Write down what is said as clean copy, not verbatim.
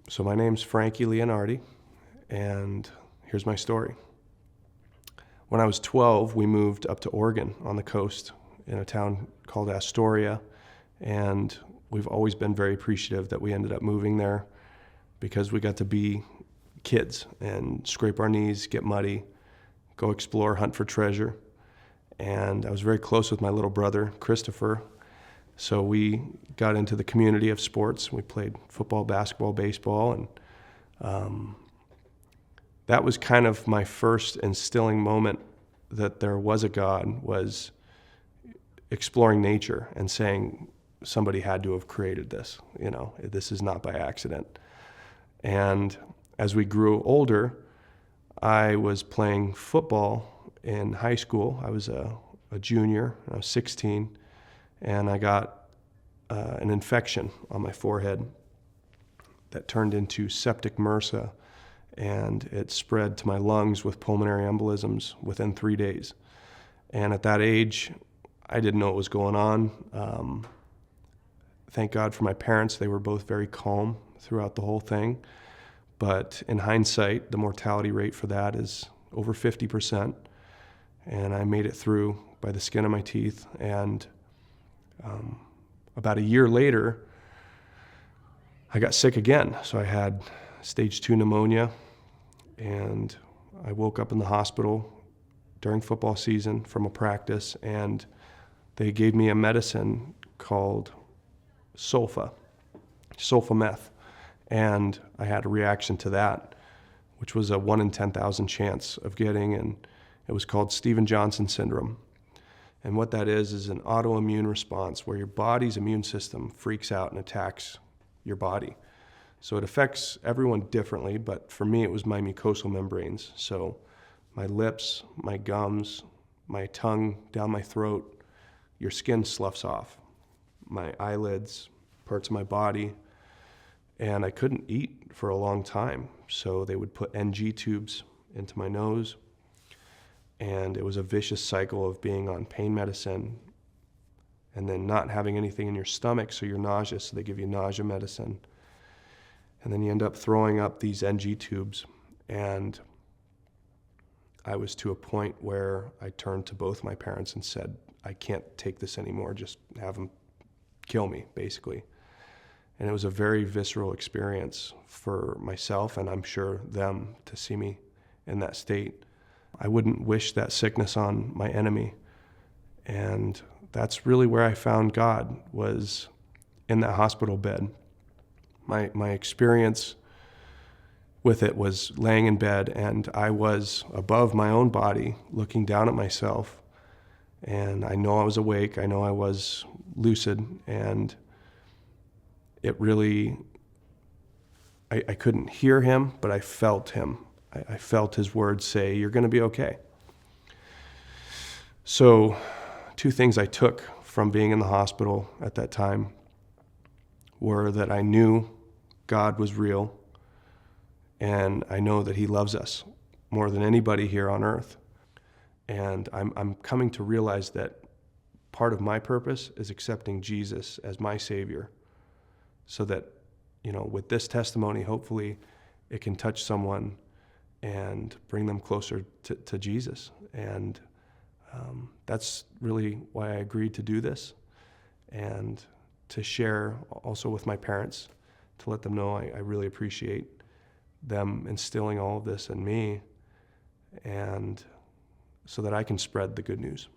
So my name's Frankie Leonardi, and here's my story. When I was 12, we moved up to Oregon on the coast in a town called Astoria, and we've always been very appreciative that we ended up moving there because we got to be kids and scrape our knees, get muddy, go explore, hunt for treasure. And I was very close with my little brother, Christopher. So we got into the community of sports. We played football, basketball, baseball, and that was kind of my first instilling moment that there was a God, was exploring nature and saying somebody had to have created this. This is not by accident. And as we grew older, I was playing football in high school. I was a junior. I was 16. And I got an infection on my forehead that turned into septic MRSA, and it spread to my lungs with pulmonary embolisms within 3 days. And at that age, I didn't know what was going on. Thank God for my parents. They were both very calm throughout the whole thing. But in hindsight, the mortality rate for that is over 50%. And I made it through by the skin of my teeth. And about a year later, I got sick again. So I had stage 2 pneumonia, and I woke up in the hospital during football season from a practice, and they gave me a medicine called sulfameth, and I had a reaction to that, which was a 1 in 10,000 chance of getting, and it was called Stevens-Johnson syndrome. And what that is an autoimmune response where your body's immune system freaks out and attacks your body. So it affects everyone differently, but for me it was my mucosal membranes. So my lips, my gums, my tongue, down my throat, your skin sloughs off, my eyelids, parts of my body, and I couldn't eat for a long time. So they would put NG tubes into my nose. And it was a vicious cycle of being on pain medicine and then not having anything in your stomach, so you're nauseous, so they give you nausea medicine. And then you end up throwing up these NG tubes. And I was to a point where I turned to both my parents and said, I can't take this anymore, just have them kill me, basically. And it was a very visceral experience for myself, and I'm sure them, to see me in that state. I wouldn't wish that sickness on my enemy. And that's really where I found God, was in that hospital bed. My experience with it was laying in bed, and I was above my own body, looking down at myself. And I know I was awake, I know I was lucid, and it really, I couldn't hear him, but I felt him. I felt his words say, you're going to be okay. So 2 things I took from being in the hospital at that time were that I knew God was real, and I know that he loves us more than anybody here on earth. And I'm coming to realize that part of my purpose is accepting Jesus as my Savior, so that, with this testimony, hopefully it can touch someone and bring them closer to Jesus. And that's really why I agreed to do this, and to share also with my parents, to let them know I really appreciate them instilling all of this in me, and so that I can spread the good news.